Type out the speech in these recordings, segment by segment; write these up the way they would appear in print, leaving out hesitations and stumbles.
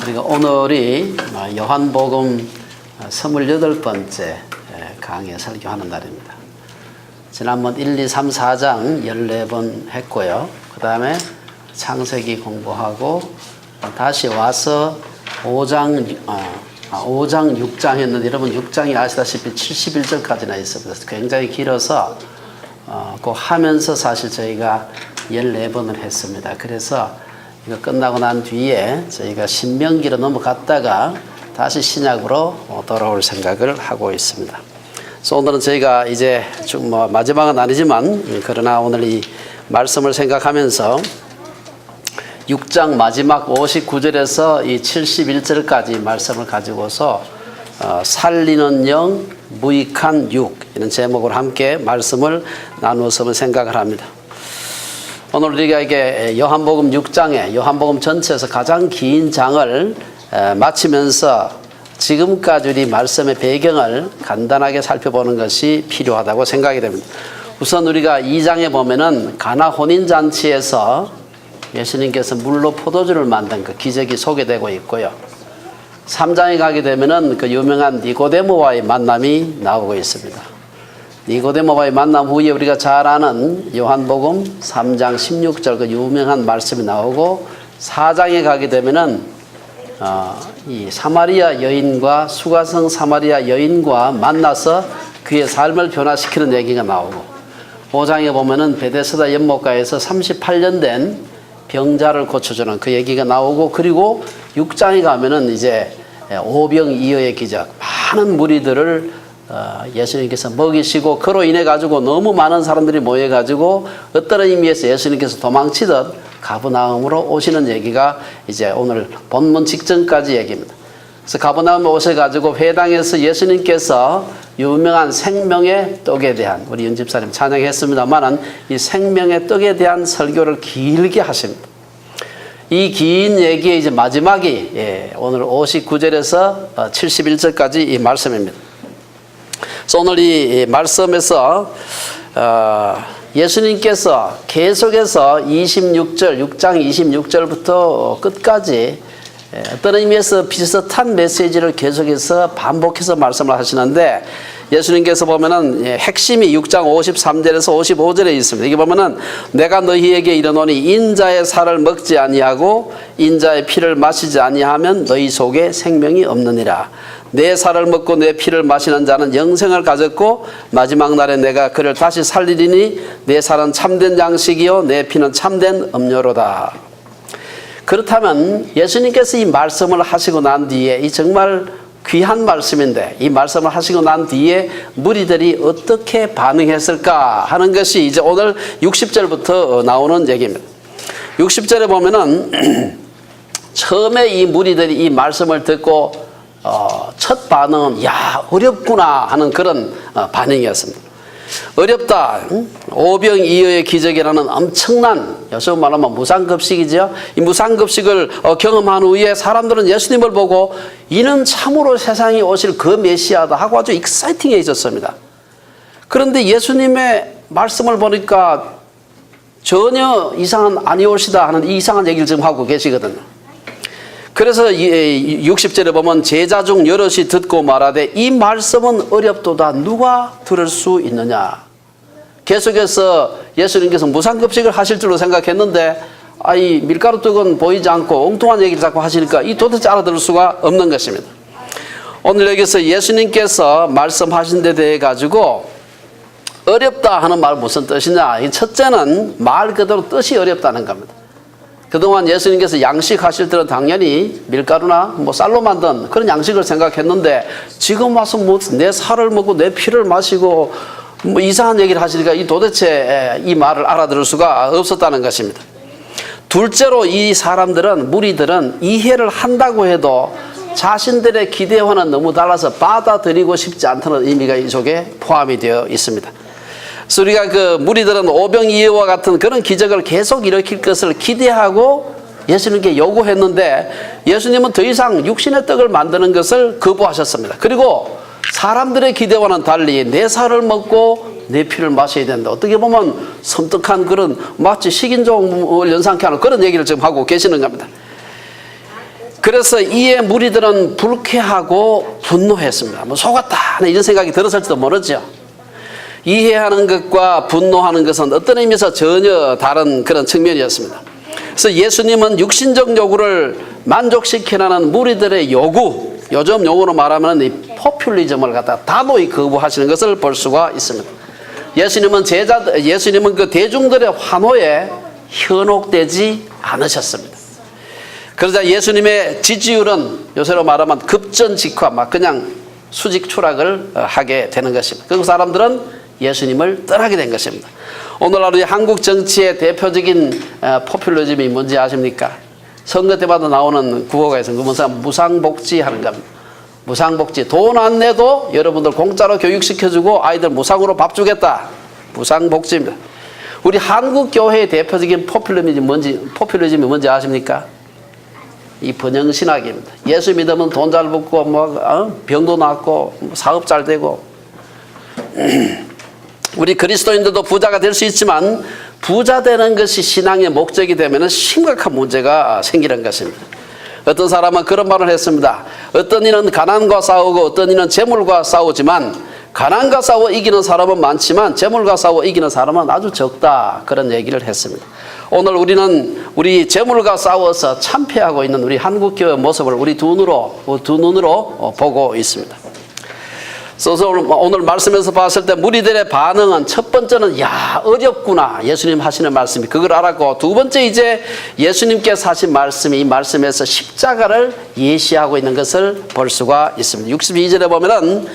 우리가 오늘이 요한복음 28번째 강의 설교하는 날입니다. 지난번 1, 2, 3, 4장 14번 했고요. 그 다음에 창세기 공부하고 다시 와서 5장 6장 했는데 여러분 6장이 아시다시피 71절까지나 있습니다. 굉장히 길어서 그 하면서 사실 저희가 14번을 했습니다. 그래서 이거 끝나고 난 뒤에 저희가 신명기로 넘어갔다가 다시 신약으로 돌아올 생각을 하고 있습니다. 그래서 오늘은 저희가 이제 좀 마지막은 아니지만 그러나 오늘 이 말씀을 생각하면서 6장 마지막 59절에서 이 71절까지 말씀을 가지고서 살리는 영, 무익한 육 이런 제목으로 함께 말씀을 나누어서 생각을 합니다. 오늘 우리가 이게 요한복음 6장에 요한복음 전체에서 가장 긴 장을 마치면서 지금까지 우리 말씀의 배경을 간단하게 살펴보는 것이 필요하다고 생각이 됩니다. 우선 우리가 2장에 보면은 가나 혼인잔치에서 예수님께서 물로 포도주를 만든 그 기적이 소개되고 있고요. 3장에 가게 되면은 그 유명한 니고데모와의 만남이 나오고 있습니다. 니고데모와의 만남 후에 우리가 잘 아는 요한복음 3장 16절 그 유명한 말씀이 나오고 4장에 가게 되면은 이 사마리아 여인과 수가성 사마리아 여인과 만나서 그의 삶을 변화시키는 얘기가 나오고 5장에 보면은 베데스다 연못가에서 38년 된 병자를 고쳐주는 그 얘기가 나오고 그리고 6장에 가면은 이제 오병이어의 기적 많은 무리들을 예수님께서 먹이시고 그로 인해 가지고 너무 많은 사람들이 모여 가지고 어떤 의미에서 예수님께서 도망치듯 가버나움으로 오시는 얘기가 이제 오늘 본문 직전까지 얘기입니다. 그래서 가버나움에 오셔 가지고 회당에서 예수님께서 유명한 생명의 떡에 대한 우리 연집사님 찬양했습니다만은 이 생명의 떡에 대한 설교를 길게 하십니다. 이 긴 얘기의 이제 마지막이 오늘 59절에서 71절까지 이 말씀입니다. 그래서 오늘 이 말씀에서 예수님께서 계속해서 6장 26절부터 끝까지 어떤 의미에서 비슷한 메시지를 계속해서 반복해서 말씀을 하시는데 예수님께서 보면은 핵심이 6장 53절에서 55절에 있습니다. 이게 보면은 내가 너희에게 이르노니 인자의 살을 먹지 아니하고 인자의 피를 마시지 아니하면 너희 속에 생명이 없느니라. 내 살을 먹고 내 피를 마시는 자는 영생을 가졌고 마지막 날에 내가 그를 다시 살리리니 내 살은 참된 양식이요 내 피는 참된 음료로다. 그렇다면 예수님께서 이 말씀을 하시고 난 뒤에 이 정말 귀한 말씀인데 이 말씀을 하시고 난 뒤에 무리들이 어떻게 반응했을까 하는 것이 이제 오늘 60절부터 나오는 얘기입니다. 60절에 보면은 처음에 이 무리들이 이 말씀을 듣고 첫 반응은 야 어렵구나 하는 그런 반응이었습니다. 어렵다. 오병이어의 기적이라는 엄청난 요즘 말하면 무상급식이죠. 이 무상급식을 경험한 후에 사람들은 예수님을 보고 이는 참으로 세상에 오실 그 메시아다 하고 아주 익사이팅해 있었습니다. 그런데 예수님의 말씀을 보니까 전혀 이상한 아니올시다 하는 이상한 얘기를 지금 하고 계시거든요. 그래서 60절에 보면 제자 중 여럿이 듣고 말하되 이 말씀은 어렵도다 누가 들을 수 있느냐. 계속해서 예수님께서 무상급식을 하실 줄로 생각했는데 이 밀가루떡은 보이지 않고 엉뚱한 얘기를 자꾸 하시니까 이 도대체 알아들을 수가 없는 것입니다. 오늘 여기서 예수님께서 말씀하신 데 대해 가지고 어렵다 하는 말 무슨 뜻이냐. 첫째는 말 그대로 뜻이 어렵다는 겁니다. 그동안 예수님께서 양식하실 때는 당연히 밀가루나 쌀로 만든 그런 양식을 생각했는데 지금 와서 내 살을 먹고 내 피를 마시고 이상한 얘기를 하시니까 이 도대체 이 말을 알아들을 수가 없었다는 것입니다. 둘째로 이 사람들은 무리들은 이해를 한다고 해도 자신들의 기대와는 너무 달라서 받아들이고 싶지 않다는 의미가 이 속에 포함이 되어 있습니다. 그래서 우리가 그 무리들은 오병이어와 같은 그런 기적을 계속 일으킬 것을 기대하고 예수님께 요구했는데 예수님은 더 이상 육신의 떡을 만드는 것을 거부하셨습니다. 그리고 사람들의 기대와는 달리 내 살을 먹고 내 피를 마셔야 된다. 어떻게 보면 섬뜩한 그런 마치 식인종을 연상케 하는 그런 얘기를 지금 하고 계시는 겁니다. 그래서 이에 무리들은 불쾌하고 분노했습니다. 뭐 속았다 이런 생각이 들었을지도 모르죠. 이해하는 것과 분노하는 것은 어떤 의미에서 전혀 다른 그런 측면이었습니다. 그래서 예수님은 육신적 요구를 만족시키라는 무리들의 요구, 요즘 용어로 말하면 이 포퓰리즘을 갖다 단호히 거부하시는 것을 볼 수가 있습니다. 예수님은 그 대중들의 환호에 현혹되지 않으셨습니다. 그러자 예수님의 지지율은 요새로 말하면 급전직하 막 그냥 수직 추락을 하게 되는 것입니다. 그리고 사람들은 예수님을 떠나게 된 것입니다. 오늘날 한국 정치의 대표적인 포퓰리즘이 뭔지 아십니까? 선거 때마다 나오는 구호가 있습니다. 그것은 무상복지 하는 겁니다. 무상복지. 돈 안 내도 여러분들 공짜로 교육시켜주고 아이들 무상으로 밥 주겠다. 무상복지입니다. 우리 한국 교회의 대표적인 포퓰리즘이 뭔지 아십니까? 이 번영신학입니다. 예수 믿으면 돈 잘 벌고 병도 낫고 사업 잘 되고 우리 그리스도인들도 부자가 될 수 있지만 부자 되는 것이 신앙의 목적이 되면 심각한 문제가 생기는 것입니다. 어떤 사람은 그런 말을 했습니다. 어떤 이는 가난과 싸우고 어떤 이는 재물과 싸우지만 가난과 싸워 이기는 사람은 많지만 재물과 싸워 이기는 사람은 아주 적다. 그런 얘기를 했습니다. 오늘 우리는 우리 재물과 싸워서 참패하고 있는 우리 한국교회 모습을 우리 두 눈으로 보고 있습니다. 그래서 오늘 말씀에서 봤을 때 무리들의 반응은 첫 번째는 야 어렵구나 예수님 하시는 말씀이 그걸 알았고 두 번째 이제 예수님께서 하신 말씀이 이 말씀에서 십자가를 예시하고 있는 것을 볼 수가 있습니다. 62절에 보면은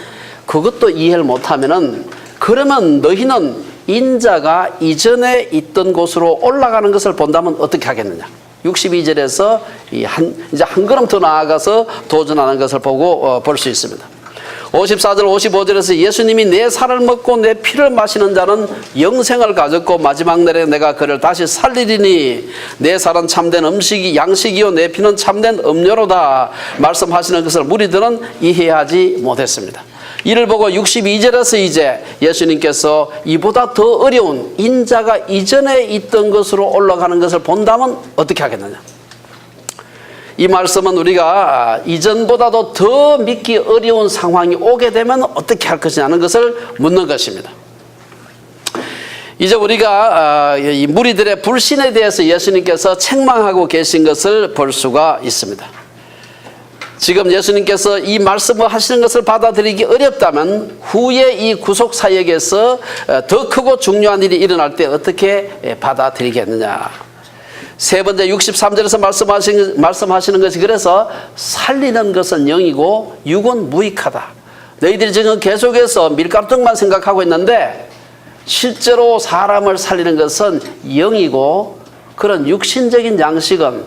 그것도 이해를 못하면은 그러면 너희는 인자가 이전에 있던 곳으로 올라가는 것을 본다면 어떻게 하겠느냐. 62절에서 이제 한 걸음 더 나아가서 도전하는 것을 보고 볼 수 있습니다. 54절 55절에서 예수님이 내 살을 먹고 내 피를 마시는 자는 영생을 가졌고 마지막 날에 내가 그를 다시 살리리니 내 살은 참된 양식이요 내 피는 참된 음료로다 말씀하시는 것을 무리들은 이해하지 못했습니다. 이를 보고 62절에서 이제 예수님께서 이보다 더 어려운 인자가 이전에 있던 것으로 올라가는 것을 본다면 어떻게 하겠느냐. 이 말씀은 우리가 이전보다도 더 믿기 어려운 상황이 오게 되면 어떻게 할 것이냐는 것을 묻는 것입니다. 이제 우리가 이 무리들의 불신에 대해서 예수님께서 책망하고 계신 것을 볼 수가 있습니다. 지금 예수님께서 이 말씀을 하시는 것을 받아들이기 어렵다면 후에 이 구속 사역에서 더 크고 중요한 일이 일어날 때 어떻게 받아들이겠느냐. 세 번째 63절에서 말씀하시는 것이 그래서 살리는 것은 영이고 육은 무익하다. 너희들이 지금 계속해서 밀가루떡만 생각하고 있는데 실제로 사람을 살리는 것은 영이고 그런 육신적인 양식은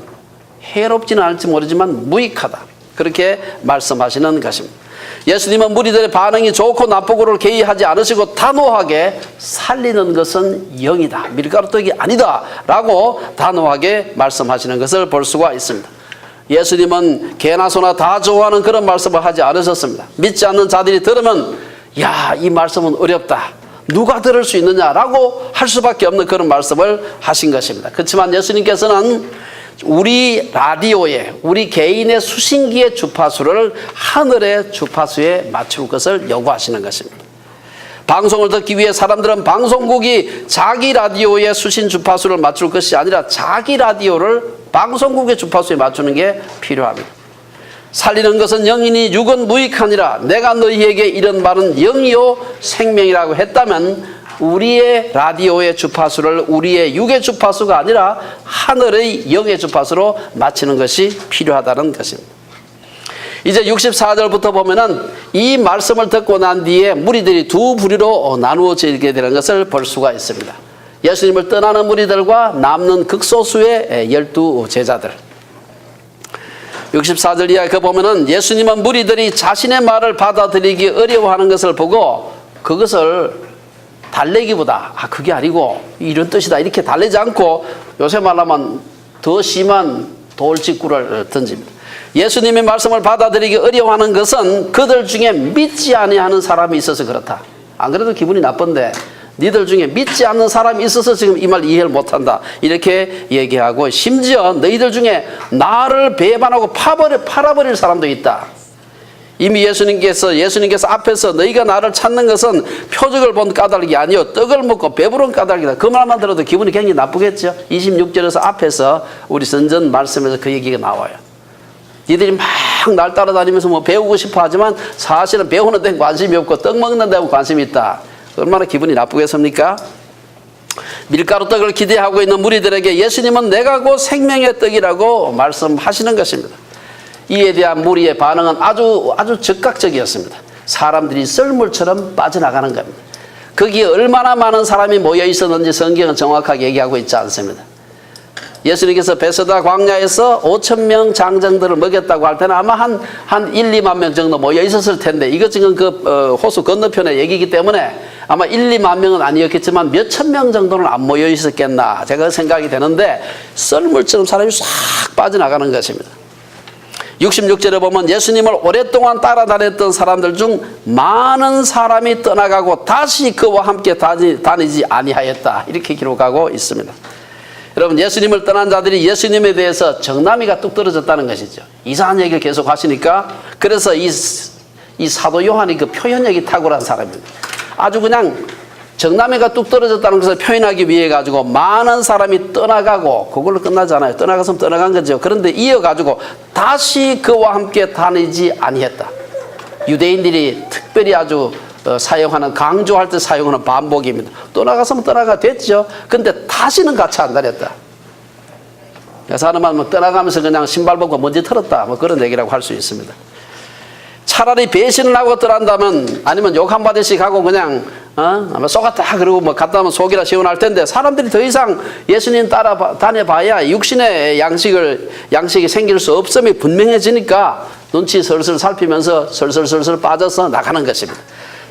해롭지는 않을지 모르지만 무익하다. 그렇게 말씀하시는 것입니다. 예수님은 무리들의 반응이 좋고 나쁘고를 개의하지 않으시고 단호하게 살리는 것은 영이다. 밀가루떡이 아니다. 라고 단호하게 말씀하시는 것을 볼 수가 있습니다. 예수님은 개나 소나 다 좋아하는 그런 말씀을 하지 않으셨습니다. 믿지 않는 자들이 들으면 야, 이 말씀은 어렵다. 누가 들을 수 있느냐라고 할 수밖에 없는 그런 말씀을 하신 것입니다. 그렇지만 예수님께서는 우리 라디오에 우리 개인의 수신기의 주파수를 하늘의 주파수에 맞출 것을 요구하시는 것입니다. 방송을 듣기 위해 사람들은 방송국이 자기 라디오의 수신 주파수를 맞출 것이 아니라 자기 라디오를 방송국의 주파수에 맞추는 게 필요합니다. 살리는 것은 영이니 육은 무익하니라. 내가 너희에게 이런 말은 영이요 생명이라고 했다면 우리의 라디오의 주파수를 우리의 육의 주파수가 아니라 하늘의 영의 주파수로 맞추는 것이 필요하다는 것입니다. 이제 64절부터 보면은 이 말씀을 듣고 난 뒤에 무리들이 두 부류로 나누어지게 되는 것을 볼 수가 있습니다. 예수님을 떠나는 무리들과 남는 극소수의 12 제자들. 64절 이하에 보면은 예수님은 무리들이 자신의 말을 받아들이기 어려워하는 것을 보고 그것을 달래기보다 그게 아니고 이런 뜻이다 이렇게 달래지 않고 요새 말하면 더 심한 돌직구를 던집니다. 예수님의 말씀을 받아들이기 어려워하는 것은 그들 중에 믿지 아니하는 사람이 있어서 그렇다. 안 그래도 기분이 나쁜데 니들 중에 믿지 않는 사람이 있어서 지금 이 말 이해를 못한다. 이렇게 얘기하고 심지어 너희들 중에 나를 배반하고 팔아버릴 사람도 있다. 이미 예수님께서 앞에서 너희가 나를 찾는 것은 표적을 본 까닭이 아니요 떡을 먹고 배부른 까닭이다. 그 말만 들어도 기분이 굉장히 나쁘겠죠. 26절에서 앞에서 우리 선전 말씀에서 그 얘기가 나와요. 니들이 막 날 따라다니면서 뭐 배우고 싶어 하지만 사실은 배우는 데는 관심이 없고 떡 먹는 데는 관심이 있다. 얼마나 기분이 나쁘겠습니까? 밀가루 떡을 기대하고 있는 무리들에게 예수님은 내가 곧 생명의 떡이라고 말씀하시는 것입니다. 이에 대한 무리의 반응은 아주 즉각적이었습니다. 사람들이 썰물처럼 빠져나가는 겁니다. 거기에 얼마나 많은 사람이 모여 있었는지 성경은 정확하게 얘기하고 있지 않습니다. 예수님께서 베스다 광야에서 5,000명 장정들을 먹였다고 할 때는 아마 한 1, 2만 명 정도 모여 있었을 텐데 이것 지금 호수 건너편의 얘기이기 때문에 아마 1, 2만 명은 아니었겠지만 몇천 명 정도는 안 모여 있었겠나 제가 생각이 되는데 썰물처럼 사람이 싹 빠져나가는 것입니다. 66절에 보면 예수님을 오랫동안 따라다녔던 사람들 중 많은 사람이 떠나가고 다시 그와 함께 다니지 아니하였다. 이렇게 기록하고 있습니다. 여러분 예수님을 떠난 자들이 예수님에 대해서 정남이가 뚝 떨어졌다는 것이죠. 이상한 얘기를 계속 하시니까 그래서 이 사도 요한이 그 표현력이 탁월한 사람입니다. 아주 그냥 정남이가 뚝 떨어졌다는 것을 표현하기 위해 가지고 많은 사람이 떠나가고 그걸로 끝나지 않아요. 떠나갔으면 떠나간 거죠. 그런데 이어가지고 다시 그와 함께 다니지 아니했다. 유대인들이 특별히 아주 사용하는 강조할 때 사용하는 반복입니다. 떠나갔으면 떠나가 됐죠. 근데 다시는 같이 안 다녔다. 사람은 뭐 떠나가면서 그냥 신발 벗고 먼지 털었다. 뭐 그런 얘기라고 할 수 있습니다. 차라리 배신을 하고 떠난다면 아니면 욕 한마디씩 하고 그냥 아마 쏘갔다 그러고 뭐 갔다 오면 속이라 시원할 텐데 사람들이 더 이상 예수님 따라 다녀봐야 육신의 양식이 생길 수 없음이 분명해지니까 눈치 슬슬 살피면서 슬슬 빠져서 나가는 것입니다.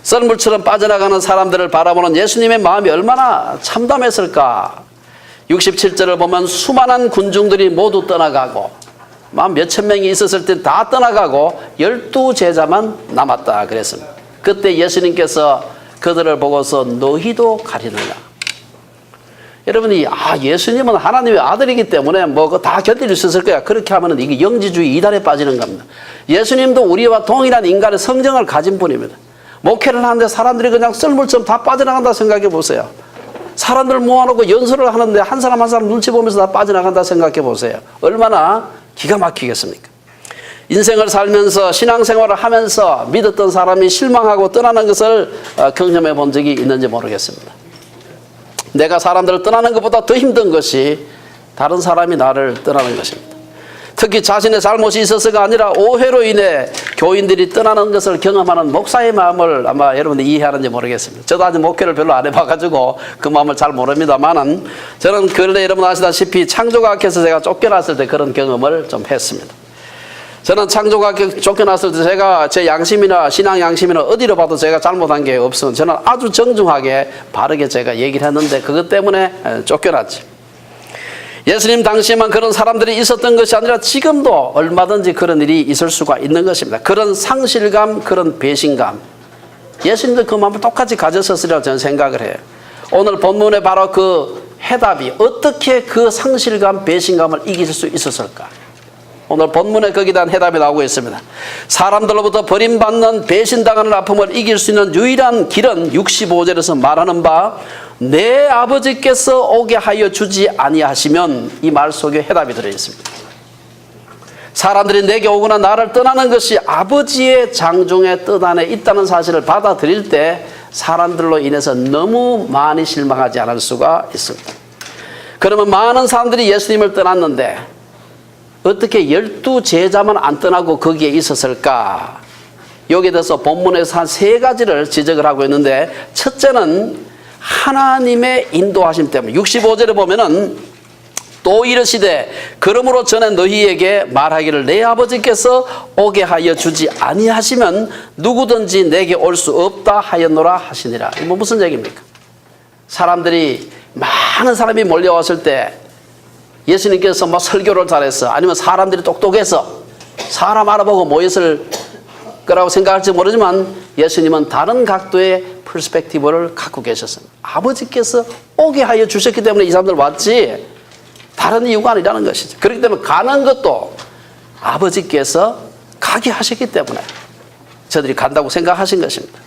썰물처럼 빠져나가는 사람들을 바라보는 예수님의 마음이 얼마나 참담했을까. 67절을 보면 수많은 군중들이 모두 떠나가고 몇천 명이 있었을 때 다 떠나가고 12제자만 남았다 그랬습니다. 그때 예수님께서 그들을 보고서 너희도 가리느냐. 여러분이 예수님은 하나님의 아들이기 때문에 뭐 다 견딜 수 있을 거야. 그렇게 하면 이게 영지주의 이단에 빠지는 겁니다. 예수님도 우리와 동일한 인간의 성정을 가진 분입니다. 목회를 하는데 사람들이 그냥 썰물처럼 다 빠져나간다 생각해 보세요. 사람들 모아놓고 연설을 하는데 한 사람 한 사람 눈치 보면서 다 빠져나간다 생각해 보세요. 얼마나 기가 막히겠습니까? 인생을 살면서 신앙생활을 하면서 믿었던 사람이 실망하고 떠나는 것을 경험해 본 적이 있는지 모르겠습니다. 내가 사람들을 떠나는 것보다 더 힘든 것이 다른 사람이 나를 떠나는 것입니다. 특히 자신의 잘못이 있어서가 아니라 오해로 인해 교인들이 떠나는 것을 경험하는 목사의 마음을 아마 여러분들이 이해하는지 모르겠습니다. 저도 아직 목회를 별로 안 해봐가지고 그 마음을 잘 모릅니다만은 저는 근래 여러분 아시다시피 창조과학에서 제가 쫓겨났을 때 그런 경험을 좀 했습니다. 저는 창조과학에 쫓겨났을 때 제가 제 양심이나 신앙 양심이나 어디로 봐도 제가 잘못한 게 없으면 저는 아주 정중하게 바르게 제가 얘기를 했는데 그것 때문에 쫓겨났지. 예수님 당시에만 그런 사람들이 있었던 것이 아니라 지금도 얼마든지 그런 일이 있을 수가 있는 것입니다. 그런 상실감, 그런 배신감. 예수님도 그 마음을 똑같이 가졌었으리라고 저는 생각을 해요. 오늘 본문에 바로 그 해답이 어떻게 그 상실감, 배신감을 이길 수 있었을까? 오늘 본문에 거기에 대한 해답이 나오고 있습니다. 사람들로부터 버림받는 배신당하는 아픔을 이길 수 있는 유일한 길은 65절에서 말하는 바 내 아버지께서 오게 하여 주지 아니하시면 이 말 속에 해답이 들어있습니다. 사람들이 내게 오거나 나를 떠나는 것이 아버지의 장중의 뜻 안에 있다는 사실을 받아들일 때 사람들로 인해서 너무 많이 실망하지 않을 수가 있습니다. 그러면 많은 사람들이 예수님을 떠났는데 어떻게 12제자만 안 떠나고 거기에 있었을까? 여기에 대해서 본문에서 한 3가지를 지적을 하고 있는데 첫째는 하나님의 인도하심 때문에 65절에 보면은 또 이르시되 그러므로 전에 너희에게 말하기를 내 아버지께서 오게 하여 주지 아니하시면 누구든지 내게 올 수 없다 하였노라 하시니라. 이거 무슨 얘기입니까? 사람들이 많은 사람이 몰려왔을 때 예수님께서 뭐 설교를 잘했어 아니면 사람들이 똑똑해서 사람 알아보고 모였을 거라고 생각할지 모르지만 예수님은 다른 각도의 퍼스펙티브를 갖고 계셨습니다. 아버지께서 오게 하여 주셨기 때문에 이 사람들 왔지 다른 이유가 아니라는 것이죠. 그렇기 때문에 가는 것도 아버지께서 가게 하셨기 때문에 저들이 간다고 생각하신 것입니다.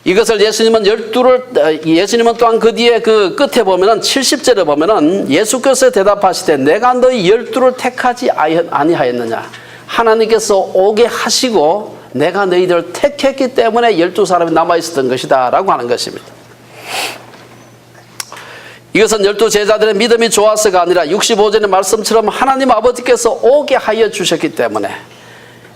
이것을 예수님은 예수님은 또한 그 뒤에 그 끝에 보면은 70절에 보면은 예수께서 대답하시되 내가 너희 12를 택하지 아니하였느냐. 하나님께서 오게 하시고 내가 너희들을 택했기 때문에 12사람이 남아있었던 것이다 라고 하는 것입니다. 이것은 12제자들의 믿음이 좋아서가 아니라 65절의 말씀처럼 하나님 아버지께서 오게 하여 주셨기 때문에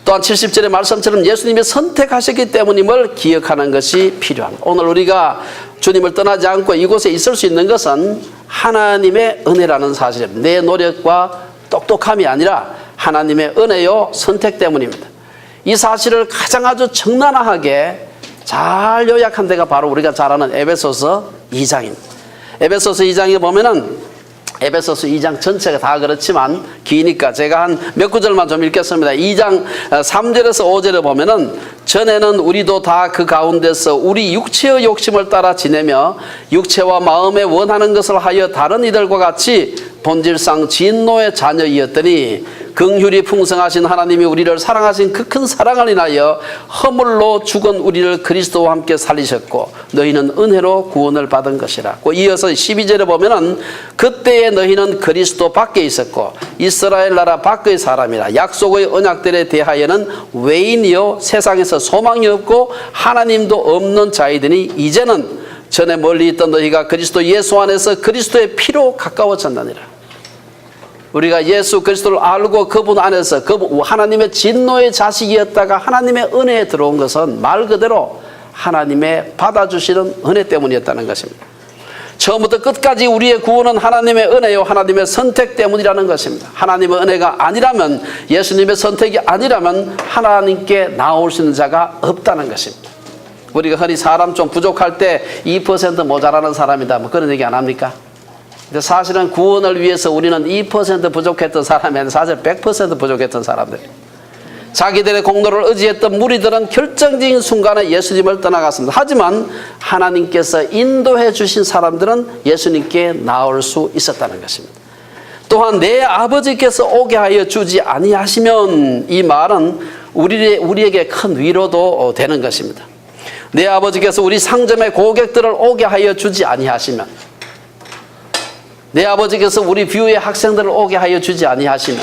또한 70절의 말씀처럼 예수님이 선택하셨기 때문임을 기억하는 것이 필요합니다. 오늘 우리가 주님을 떠나지 않고 이곳에 있을 수 있는 것은 하나님의 은혜라는 사실입니다. 내 노력과 똑똑함이 아니라 하나님의 은혜요 선택 때문입니다. 이 사실을 가장 아주 적나라하게 잘 요약한 데가 바로 우리가 잘 아는 에베소서 2장입니다. 에베소서 2장에 보면은 에베소서 2장 전체가 다 그렇지만 기니까 제가 한 몇 구절만 좀 읽겠습니다. 2장 3절에서 5절에 보면은 전에는 우리도 다 그 가운데서 우리 육체의 욕심을 따라 지내며 육체와 마음에 원하는 것을 하여 다른 이들과 같이 본질상 진노의 자녀이었더니 긍휼이 풍성하신 하나님이 우리를 사랑하신 그 큰 사랑을 인하여 허물로 죽은 우리를 그리스도와 함께 살리셨고 너희는 은혜로 구원을 받은 것이라. 이어서 12절에 보면은 그때에 너희는 그리스도 밖에 있었고 이스라엘 나라 밖의 사람이라. 약속의 언약들에 대하여는 외인이요 세상에서 소망이 없고 하나님도 없는 자이더니 이제는 전에 멀리 있던 너희가 그리스도 예수 안에서 그리스도의 피로 가까워졌느니라. 우리가 예수 그리스도를 알고 그분 안에서 그분 하나님의 진노의 자식이었다가 하나님의 은혜에 들어온 것은 말 그대로 하나님의 받아주시는 은혜 때문이었다는 것입니다. 처음부터 끝까지 우리의 구원은 하나님의 은혜요 하나님의 선택 때문이라는 것입니다. 하나님의 은혜가 아니라면 예수님의 선택이 아니라면 하나님께 나올 수 있는 자가 없다는 것입니다. 우리가 흔히 사람 좀 부족할 때 2% 모자라는 사람이다 뭐 그런 얘기 안 합니까? 근데 사실은 구원을 위해서 우리는 2% 부족했던 사람이 아니라 사실 100% 부족했던 사람들. 자기들의 공로를 의지했던 무리들은 결정적인 순간에 예수님을 떠나갔습니다. 하지만 하나님께서 인도해 주신 사람들은 예수님께 나올 수 있었다는 것입니다. 또한 내 아버지께서 오게 하여 주지 아니하시면 이 말은 우리에게 큰 위로도 되는 것입니다. 내 아버지께서 우리 상점의 고객들을 오게 하여 주지 아니하시면 내 아버지께서 우리 뷰의 학생들을 오게 하여 주지 아니하시면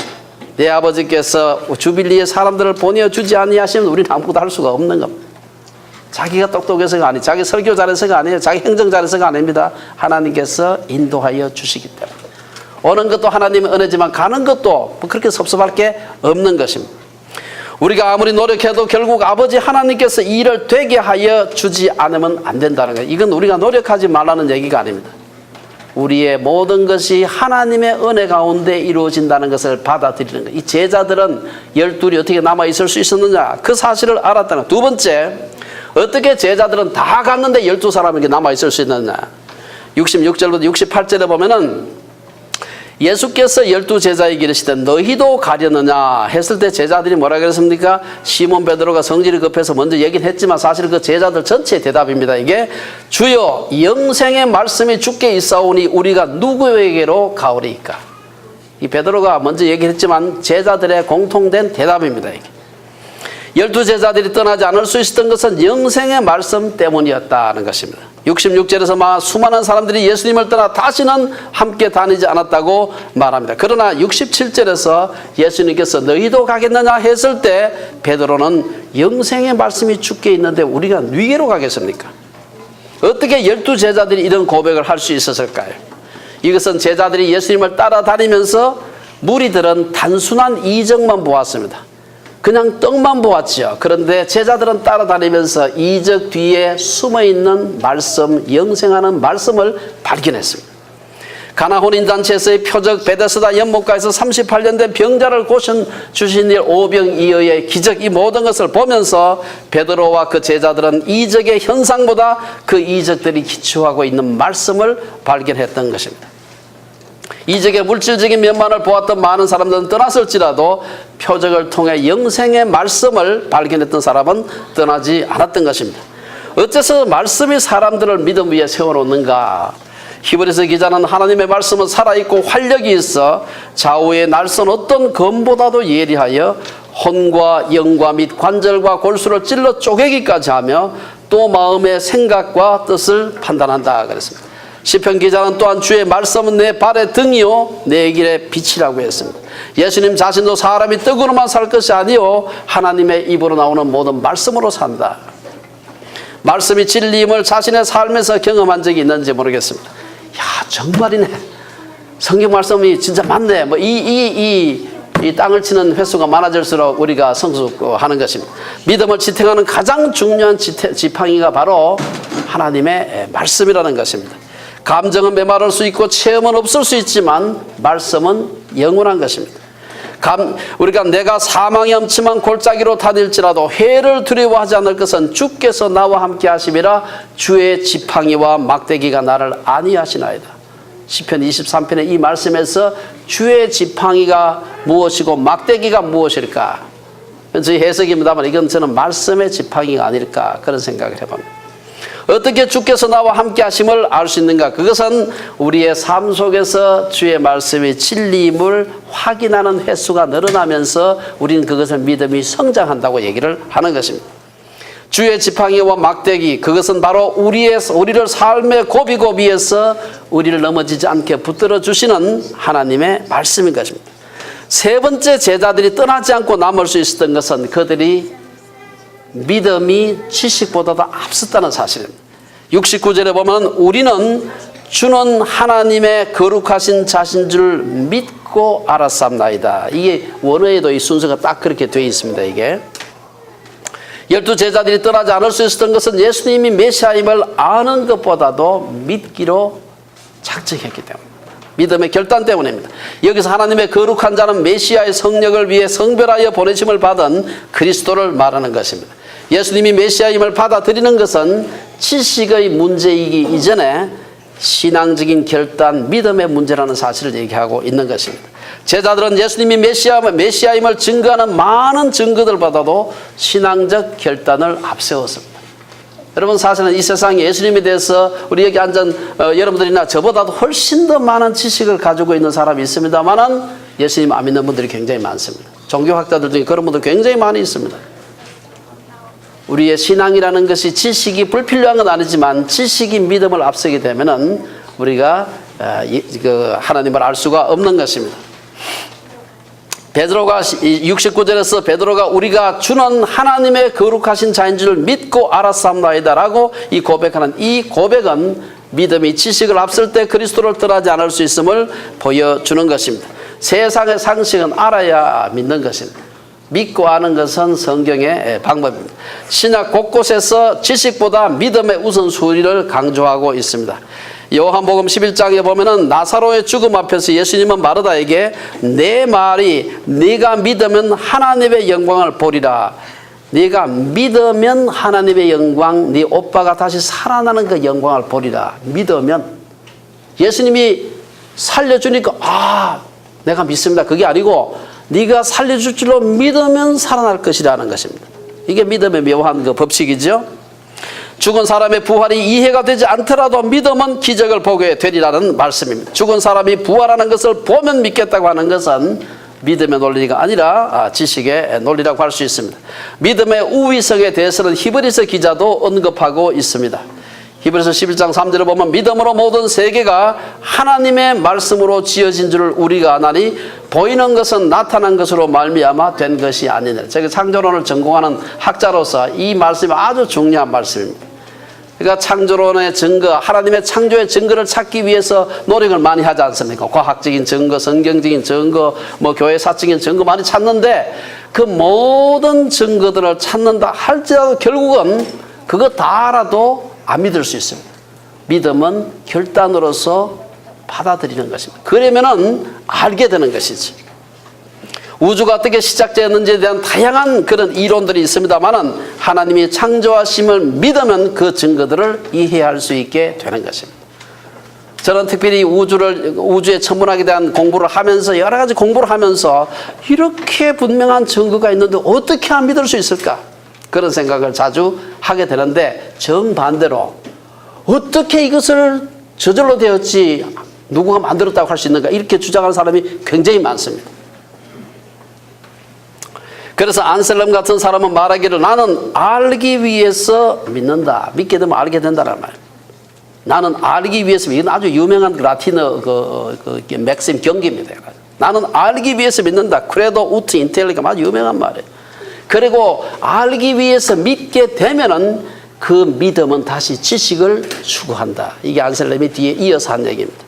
내 아버지께서 주빌리의 사람들을 보내주지 아니하시면 우리는 아무것도 할 수가 없는 겁니다. 자기가 똑똑해서가 아니에요. 자기 설교 잘해서가 아니에요. 자기 행정 잘해서가 아닙니다. 하나님께서 인도하여 주시기 때문에 오는 것도 하나님의 은혜지만 가는 것도 그렇게 섭섭할 게 없는 것입니다. 우리가 아무리 노력해도 결국 아버지 하나님께서 이 일을 되게 하여 주지 않으면 안 된다는 거예요. 이건 우리가 노력하지 말라는 얘기가 아닙니다. 우리의 모든 것이 하나님의 은혜 가운데 이루어진다는 것을 받아들이는 거예요. 이 제자들은 12이 어떻게 남아있을 수 있었느냐 그 사실을 알았다는 거예요. 두 번째, 어떻게 제자들은 다 갔는데 12사람에게 남아있을 수 있느냐. 66절부터 68절에 보면은 예수께서 12제자에게 이르시되 너희도 가려느냐 했을 때 제자들이 뭐라 그랬습니까? 시몬 베드로가 성질이 급해서 먼저 얘기는 했지만 사실 그 제자들 전체의 대답입니다. 이게 주여 영생의 말씀이 주께 있사오니 우리가 누구에게로 가오리이까? 이 베드로가 먼저 얘기했지만 제자들의 공통된 대답입니다. 이게 12제자들이 떠나지 않을 수 있었던 것은 영생의 말씀 때문이었다는 것입니다. 66절에서 수많은 사람들이 예수님을 떠나 다시는 함께 다니지 않았다고 말합니다. 그러나 67절에서 예수님께서 너희도 가겠느냐 했을 때 베드로는 영생의 말씀이 주께 있는데 우리가 누구에게로 가겠습니까? 어떻게 12제자들이 이런 고백을 할 수 있었을까요? 이것은 제자들이 예수님을 따라다니면서 무리들은 단순한 이적만 보았습니다. 그냥 떡만 보았죠. 그런데 제자들은 따라다니면서 이적 뒤에 숨어있는 말씀, 영생하는 말씀을 발견했습니다. 가나 혼인잔치에서의 표적, 베데스다 연못가에서 38년 된 병자를 고쳐주신 일, 오병이어의 기적, 이 모든 것을 보면서 베드로와 그 제자들은 이적의 현상보다 그 이적들이 기초하고 있는 말씀을 발견했던 것입니다. 이적의 물질적인 면만을 보았던 많은 사람들은 떠났을지라도 표적을 통해 영생의 말씀을 발견했던 사람은 떠나지 않았던 것입니다. 어째서 말씀이 사람들을 믿음 위에 세워놓는가? 히브리서 기자는 하나님의 말씀은 살아있고 활력이 있어 좌우의 날선 어떤 검보다도 예리하여 혼과 영과 및 관절과 골수를 찔러 쪼개기까지 하며 또 마음의 생각과 뜻을 판단한다 그랬습니다. 시편 기자는 또한 주의 말씀은 내 발의 등이요 내 길의 빛이라고 했습니다. 예수님 자신도 사람이 떡으로만 살 것이 아니요 하나님의 입으로 나오는 모든 말씀으로 산다. 말씀이 진리임을 자신의 삶에서 경험한 적이 있는지 모르겠습니다. 야, 정말이네. 성경 말씀이 진짜 맞네. 이 땅을 치는 횟수가 많아질수록 우리가 성숙하는 것입니다. 믿음을 지탱하는 가장 중요한 지팡이가 바로 하나님의 말씀이라는 것입니다. 감정은 메마를 수 있고 체험은 없을 수 있지만 말씀은 영원한 것입니다. 우리가 내가 사망의 엄침한 골짜기로 다닐지라도 해를 두려워하지 않을 것은 주께서 나와 함께 하심이라 주의 지팡이와 막대기가 나를 안위하시나이다. 시편 23편의 이 말씀에서 주의 지팡이가 무엇이고 막대기가 무엇일까? 저희 해석입니다만 이건 저는 말씀의 지팡이가 아닐까 그런 생각을 해봅니다. 어떻게 주께서 나와 함께 하심을 알 수 있는가? 그것은 우리의 삶 속에서 주의 말씀이 진리임을 확인하는 횟수가 늘어나면서 우리는 그것을 믿음이 성장한다고 얘기를 하는 것입니다. 주의 지팡이와 막대기, 그것은 바로 우리를 삶의 고비고비에서 우리를 넘어지지 않게 붙들어 주시는 하나님의 말씀인 것입니다. 세 번째, 제자들이 떠나지 않고 남을 수 있었던 것은 그들이 믿음이 지식보다도 앞섰다는 사실입니다. 69절에 보면 우리는 주는 하나님의 거룩하신 자신 줄 믿고 알았삼나이다. 이게 원어에도 이 순서가 딱 그렇게 되어 있습니다. 이게 12제자들이 떠나지 않을 수 있었던 것은 예수님이 메시아임을 아는 것보다도 믿기로 작정했기 때문입니다. 믿음의 결단 때문입니다. 여기서 하나님의 거룩한 자는 메시아의 성령을 위해 성별하여 보내심을 받은 그리스도를 말하는 것입니다. 예수님이 메시아임을 받아들이는 것은 지식의 문제이기 이전에 신앙적인 결단, 믿음의 문제라는 사실을 얘기하고 있는 것입니다. 제자들은 예수님이 메시아임을 증거하는 많은 증거들보다도 신앙적 결단을 앞세웠습니다. 여러분, 사실은 이 세상에 예수님에 대해서 우리 여기 앉은 여러분들이나 저보다도 훨씬 더 많은 지식을 가지고 있는 사람이 있습니다만은 예수님 안 믿는 분들이 굉장히 많습니다. 종교학자들 중에 그런 분들 굉장히 많이 있습니다. 우리의 신앙이라는 것이 지식이 불필요한 건 아니지만 지식이 믿음을 앞서게 되면은 우리가 하나님을 알 수가 없는 것입니다. 베드로가 69절에서 베드로가 우리가 주는 하나님의 거룩하신 자인 줄 믿고 알았사옵나이다라고 이 고백하는 이 고백은 믿음이 지식을 앞설 때 그리스도를 떠나지 않을 수 있음을 보여주는 것입니다. 세상의 상식은 알아야 믿는 것입니다. 믿고 아는 것은 성경의 방법입니다. 신약 곳곳에서 지식보다 믿음의 우선순위를 강조하고 있습니다. 요한복음 11장에 보면은 나사로의 죽음 앞에서 예수님은 마르다에게 내 말이 네가 믿으면 하나님의 영광을 보리라. 네가 믿으면 하나님의 영광, 네 오빠가 다시 살아나는 그 영광을 보리라. 믿으면 예수님이 살려주니까 내가 믿습니다. 그게 아니고 네가 살려줄 줄로 믿으면 살아날 것이라는 것입니다. 이게 믿음의 묘한 그 법칙이죠. 죽은 사람의 부활이 이해가 되지 않더라도 믿으면 기적을 보게 되리라는 말씀입니다. 죽은 사람이 부활하는 것을 보면 믿겠다고 하는 것은 믿음의 논리가 아니라 지식의 논리라고 할 수 있습니다. 믿음의 우위성에 대해서는 히브리서 기자도 언급하고 있습니다. 히브리서 11장 3절을 보면 믿음으로 모든 세계가 하나님의 말씀으로 지어진 줄을 우리가 아나니 보이는 것은 나타난 것으로 말미암아 된 것이 아니니라. 제가 창조론을 전공하는 학자로서 이 말씀이 아주 중요한 말씀입니다. 그러니까 창조론의 증거, 하나님의 창조의 증거를 찾기 위해서 노력을 많이 하지 않습니까? 과학적인 증거, 성경적인 증거, 교회사적인 증거 많이 찾는데 그 모든 증거들을 찾는다 할지라도 결국은 그거 다 알아도 안 믿을 수 있습니다. 믿음은 결단으로서 받아들이는 것입니다. 그러면은 알게 되는 것이지. 우주가 어떻게 시작되었는지에 대한 다양한 그런 이론들이 있습니다만은 하나님이 창조하심을 믿으면 그 증거들을 이해할 수 있게 되는 것입니다. 저는 특별히 우주의 천문학에 대한 공부를 하면서 여러 가지 공부를 하면서 이렇게 분명한 증거가 있는데 어떻게 안 믿을 수 있을까? 그런 생각을 자주 하게 되는데, 정반대로 어떻게 이것을 저절로 되었지 누구가 만들었다고 할 수 있는가, 이렇게 주장하는 사람이 굉장히 많습니다. 그래서 안셀름 같은 사람은 말하기를, 나는 알기 위해서 믿는다. 믿게 되면 알게 된다는 말이에요. 나는 알기 위해서, 이건 아주 유명한 라틴어 맥심 경기입니다. 나는 알기 위해서 믿는다. 크레도 우트 인텔리가 아주 유명한 말이에요. 그리고 알기 위해서 믿게 되면은 그 믿음은 다시 지식을 추구한다. 이게 안셀름이 뒤에 이어서 한 얘기입니다.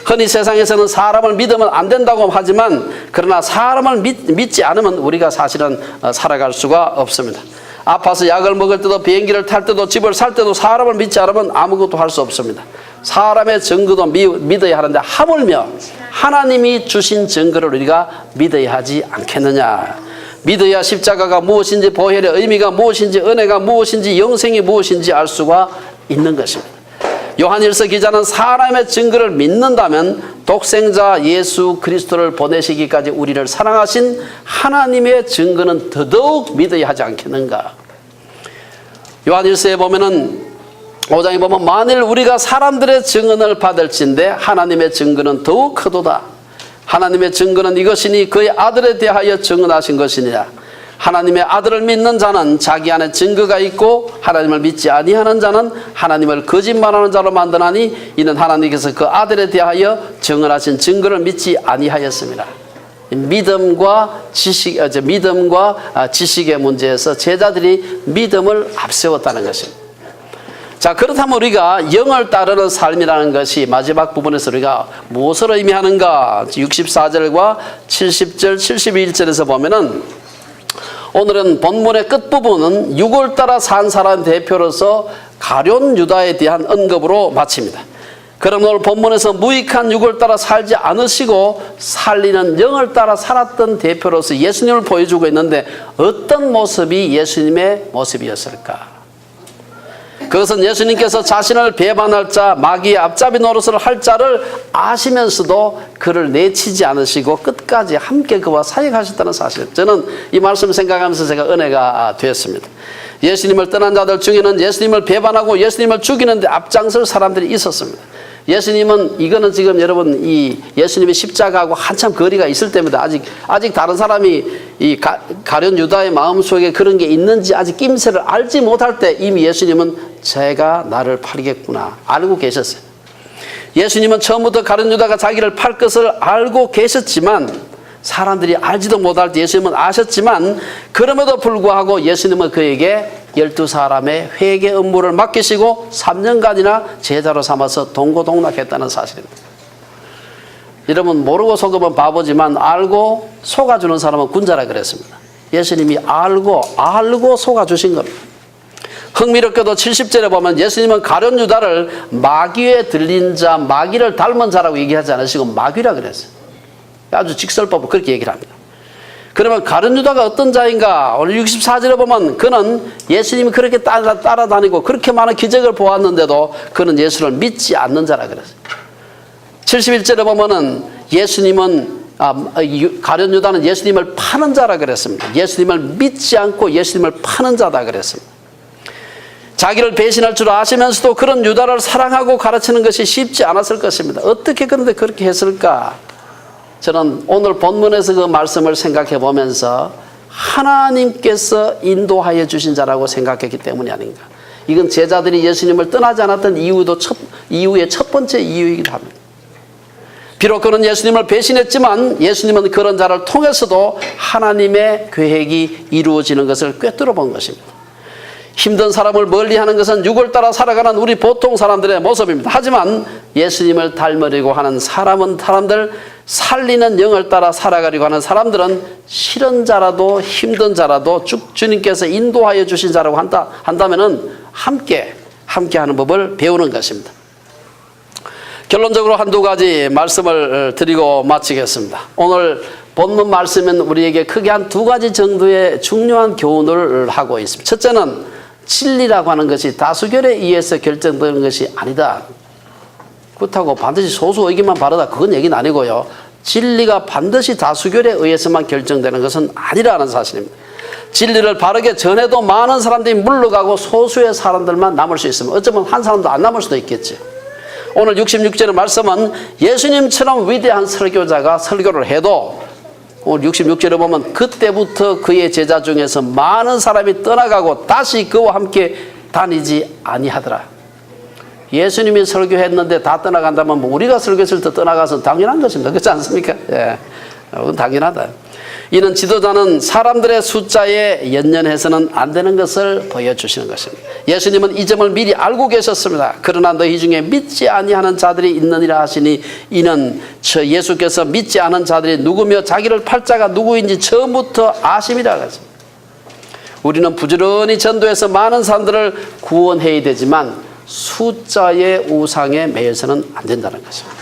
흔히 세상에서는 사람을 믿으면 안 된다고 하지만, 그러나 사람을 믿지 않으면 우리가 사실은 살아갈 수가 없습니다. 아파서 약을 먹을 때도, 비행기를 탈 때도, 집을 살 때도 사람을 믿지 않으면 아무것도 할 수 없습니다. 사람의 증거도 믿어야 하는데, 하물며 하나님이 주신 증거를 우리가 믿어야 하지 않겠느냐. 믿어야 십자가가 무엇인지, 보혈의 의미가 무엇인지, 은혜가 무엇인지, 영생이 무엇인지 알 수가 있는 것입니다. 요한일서 기자는 사람의 증거를 믿는다면 독생자 예수 그리스도를 보내시기까지 우리를 사랑하신 하나님의 증거는 더더욱 믿어야 하지 않겠는가. 요한일서에 보면은 5장에 보면, 만일 우리가 사람들의 증언을 받을진대 하나님의 증거는 더욱 크도다. 하나님의 증거는 이것이니 그의 아들에 대하여 증언하신 것이니라. 하나님의 아들을 믿는 자는 자기 안에 증거가 있고, 하나님을 믿지 아니하는 자는 하나님을 거짓말하는 자로 만드나니, 이는 하나님께서 그 아들에 대하여 증언하신 증거를 믿지 아니하였습니다. 믿음과 지식의 문제에서 제자들이 믿음을 앞세웠다는 것입니다. 자, 그렇다면 우리가 영을 따르는 삶이라는 것이 마지막 부분에서 우리가 무엇을 의미하는가? 64절과 70절, 71절에서 보면은, 오늘은 본문의 끝부분은 육을 따라 산 사람 대표로서 가룟 유다에 대한 언급으로 마칩니다. 그럼 오늘 본문에서 무익한 육을 따라 살지 않으시고 살리는 영을 따라 살았던 대표로서 예수님을 보여주고 있는데, 어떤 모습이 예수님의 모습이었을까? 그것은 예수님께서 자신을 배반할 자, 마귀의 앞잡이 노릇을 할 자를 아시면서도 그를 내치지 않으시고 끝까지 함께 그와 사역하셨다는 사실. 저는 이 말씀을 생각하면서 제가 은혜가 되었습니다. 예수님을 떠난 자들 중에는 예수님을 배반하고 예수님을 죽이는데 앞장설 사람들이 있었습니다. 예수님은, 이거는 지금 여러분 이 예수님의 십자가하고 한참 거리가 있을 때입니다. 아직 다른 사람이 이 가룟 유다의 마음속에 그런 게 있는지 아직 낌새를 알지 못할 때 이미 예수님은 제가 나를 팔겠구나 알고 계셨어요. 예수님은 처음부터 가룟 유다가 자기를 팔 것을 알고 계셨지만, 사람들이 알지도 못할 때 예수님은 아셨지만, 그럼에도 불구하고 예수님은 그에게 12사람의 회개 업무를 맡기시고 3년간이나 제자로 삼아서 동고동락했다는 사실입니다. 여러분, 모르고 속으면 바보지만 알고 속아주는 사람은 군자라 그랬습니다. 예수님이 알고 속아주신 겁니다. 흥미롭게도 70절에 보면 예수님은 가룟 유다를 마귀에 들린 자, 마귀를 닮은 자라고 얘기하지 않으시고 마귀라 그랬어요. 아주 직설법으로 그렇게 얘기를 합니다. 그러면 가룟 유다가 어떤 자인가? 오늘 64절에 보면 그는 예수님이 그렇게 따라다니고 그렇게 많은 기적을 보았는데도 그는 예수를 믿지 않는 자라 그랬어요. 71절에 보면은 가룟 유다는 예수님을 파는 자라 그랬습니다. 예수님을 믿지 않고 예수님을 파는 자다 그랬습니다. 자기를 배신할 줄 아시면서도 그런 유다를 사랑하고 가르치는 것이 쉽지 않았을 것입니다. 어떻게 그런데 그렇게 했을까? 저는 오늘 본문에서 그 말씀을 생각해 보면서 하나님께서 인도하여 주신 자라고 생각했기 때문이 아닌가. 이건 제자들이 예수님을 떠나지 않았던 이유의 첫 번째 이유이기도 합니다. 비록 그는 예수님을 배신했지만 예수님은 그런 자를 통해서도 하나님의 계획이 이루어지는 것을 꿰뚫어 본 것입니다. 힘든 사람을 멀리하는 것은 육을 따라 살아가는 우리 보통 사람들의 모습입니다. 하지만 예수님을 닮으려고 하는 사람들, 살리는 영을 따라 살아가려고 하는 사람들은 싫은 자라도 힘든 자라도 주님께서 인도하여 주신 자라고 한다면은 함께하는 법을 배우는 것입니다. 결론적으로 한두 가지 말씀을 드리고 마치겠습니다. 오늘 본문 말씀은 우리에게 크게 한 두 가지 정도의 중요한 교훈을 하고 있습니다. 첫째는 진리라고 하는 것이 다수결에 의해서 결정되는 것이 아니다. 그렇다고 반드시 소수 의견만 바르다, 그건 얘기는 아니고요. 진리가 반드시 다수결에 의해서만 결정되는 것은 아니라는 사실입니다. 진리를 바르게 전해도 많은 사람들이 물러가고 소수의 사람들만 남을 수 있으면 어쩌면 한 사람도 안 남을 수도 있겠죠. 오늘 66절의 말씀은 예수님처럼 위대한 설교자가 설교를 해도 오늘 66절에 보면 그때부터 그의 제자 중에서 많은 사람이 떠나가고 다시 그와 함께 다니지 아니하더라. 예수님이 설교했는데 다 떠나간다면 뭐 우리가 설교했을 때 떠나가서 당연한 것입니다. 그렇지 않습니까? 예, 그건 당연하다. 이는 지도자는 사람들의 숫자에 연연해서는 안 되는 것을 보여주시는 것입니다. 예수님은 이 점을 미리 알고 계셨습니다. 그러나 너희 중에 믿지 아니하는 자들이 있느니라 하시니 이는 예수께서 믿지 않은 자들이 누구며 자기를 팔자가 누구인지 처음부터 아심이라 하셨습니다. 우리는 부지런히 전도해서 많은 사람들을 구원해야 되지만 숫자의 우상에 매여서는 안 된다는 것입니다.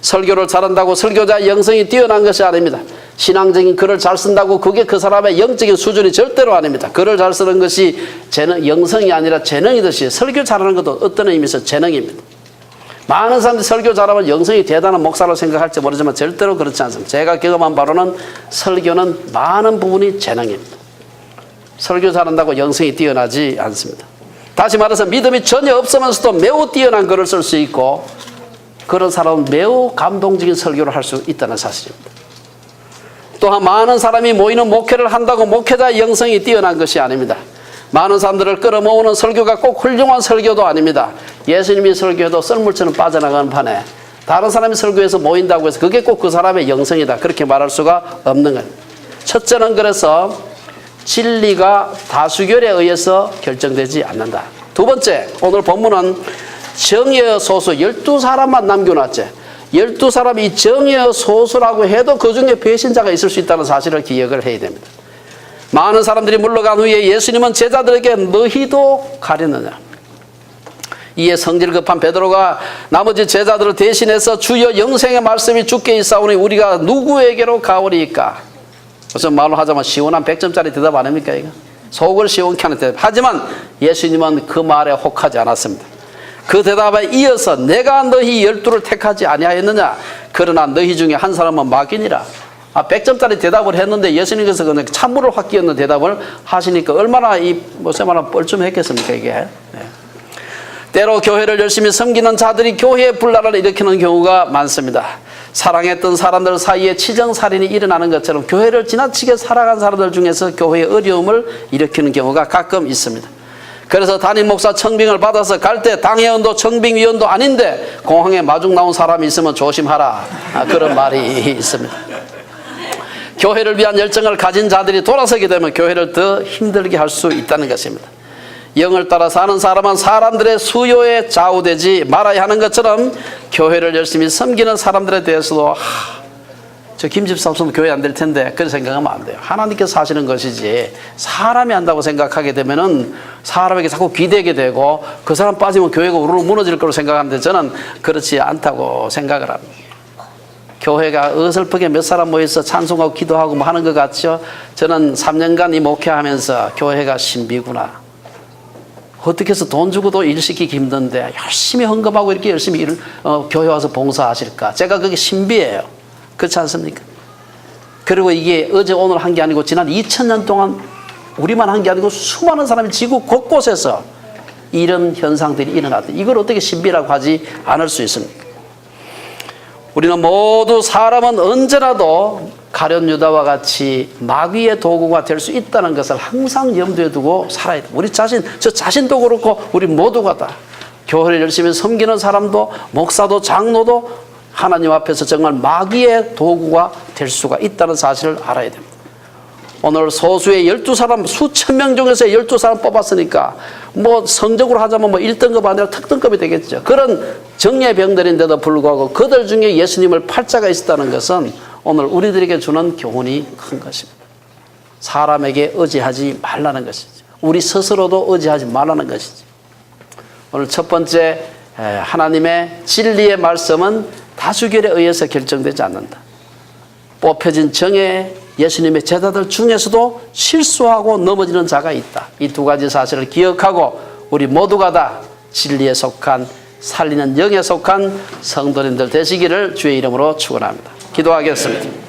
설교를 잘한다고 설교자의 영성이 뛰어난 것이 아닙니다. 신앙적인 글을 잘 쓴다고 그게 그 사람의 영적인 수준이 절대로 아닙니다. 글을 잘 쓰는 것이 영성이 아니라 재능이듯이 설교 잘하는 것도 어떤 의미에서 재능입니다. 많은 사람들이 설교 잘하면 영성이 대단한 목사로 생각할지 모르지만 절대로 그렇지 않습니다. 제가 경험한 바로는 설교는 많은 부분이 재능입니다. 설교 잘한다고 영성이 뛰어나지 않습니다. 다시 말해서 믿음이 전혀 없으면서도 매우 뛰어난 글을 쓸 수 있고 그런 사람은 매우 감동적인 설교를 할 수 있다는 사실입니다. 또한 많은 사람이 모이는 목회를 한다고 목회자의 영성이 뛰어난 것이 아닙니다. 많은 사람들을 끌어모으는 설교가 꼭 훌륭한 설교도 아닙니다. 예수님이 설교해도 썰물처럼 빠져나가는 판에 다른 사람이 설교해서 모인다고 해서 그게 꼭 그 사람의 영성이다 그렇게 말할 수가 없는 거예요. 첫째는 그래서 진리가 다수결에 의해서 결정되지 않는다. 두 번째, 오늘 본문은 정예의 소수 12사람만 남겨놨지. 12사람이 이 정예의 소수라고 해도 그 중에 배신자가 있을 수 있다는 사실을 기억을 해야 됩니다. 많은 사람들이 물러간 후에 예수님은 제자들에게 너희도 가려느냐. 이에 성질 급한 베드로가 나머지 제자들을 대신해서 주여 영생의 말씀이 주께 있사오니 우리가 누구에게로 가오리이까. 무슨 말로 하자면 시원한 100점짜리 대답 아닙니까 이거? 속을 시원케 하는 대답. 하지만 예수님은 그 말에 혹하지 않았습니다. 그 대답에 이어서 내가 너희 12를 택하지 아니하였느냐. 그러나 너희 중에 한 사람은 마귀니라. 100점짜리 대답을 했는데 예수님께서 그냥 찬물을 확 끼얹는 대답을 하시니까 얼마나 얼마나 뻘쭘했겠습니까 이게. 네. 때로 교회를 열심히 섬기는 자들이 교회의 분란을 일으키는 경우가 많습니다. 사랑했던 사람들 사이에 치정살인이 일어나는 것처럼 교회를 지나치게 살아간 사람들 중에서 교회의 어려움을 일으키는 경우가 가끔 있습니다. 그래서 담임 목사 청빙을 받아서 갈 때 당회원도 청빙위원도 아닌데 공항에 마중 나온 사람이 있으면 조심하라. 그런 말이 있습니다. 교회를 위한 열정을 가진 자들이 돌아서게 되면 교회를 더 힘들게 할 수 있다는 것입니다. 영을 따라 사는 사람은 사람들의 수요에 좌우되지 말아야 하는 것처럼 교회를 열심히 섬기는 사람들에 대해서도 저 김집사 없으면 교회 안 될 텐데 그런 생각하면 안 돼요. 하나님께서 하시는 것이지 사람이 한다고 생각하게 되면은 사람에게 자꾸 기대게 되고 그 사람 빠지면 교회가 우르르 무너질 거로 생각하는데 저는 그렇지 않다고 생각을 합니다. 교회가 어설프게 몇 사람 모여서 찬송하고 기도하고 뭐 하는 것 같죠. 저는 3년간 이 목회하면서 교회가 신비구나. 어떻게 해서 돈 주고도 일 시키기 힘든데 열심히 헌금하고 이렇게 열심히 교회 와서 봉사하실까. 제가 그게 신비예요. 그렇지 않습니까? 그리고 이게 어제 오늘 한 게 아니고 지난 2000년 동안 우리만 한 게 아니고 수많은 사람이 지구 곳곳에서 이런 현상들이 일어났다. 이걸 어떻게 신비라고 하지 않을 수 있습니까? 우리는 모두 사람은 언제라도 가룟 유다와 같이 마귀의 도구가 될 수 있다는 것을 항상 염두에 두고 살아야 돼. 우리 저 자신도 그렇고 우리 모두가 다 교회를 열심히 섬기는 사람도 목사도 장로도 하나님 앞에서 정말 마귀의 도구가 될 수가 있다는 사실을 알아야 됩니다. 오늘 소수의 12사람 수천 명 중에서 12사람 뽑았으니까 뭐 성적으로 하자면 뭐 1등급 아니라 특등급이 되겠죠. 그런 정예병들인데도 불구하고 그들 중에 예수님을 팔자가 있었다는 것은 오늘 우리들에게 주는 교훈이 큰 것입니다. 사람에게 의지하지 말라는 것이죠. 우리 스스로도 의지하지 말라는 것이죠. 오늘 첫 번째 하나님의 진리의 말씀은 다수결에 의해서 결정되지 않는다. 뽑혀진 정예 예수님의 제자들 중에서도 실수하고 넘어지는 자가 있다. 이 두 가지 사실을 기억하고 우리 모두가 다 진리에 속한 살리는 영에 속한 성도님들 되시기를 주의 이름으로 축원합니다. 기도하겠습니다.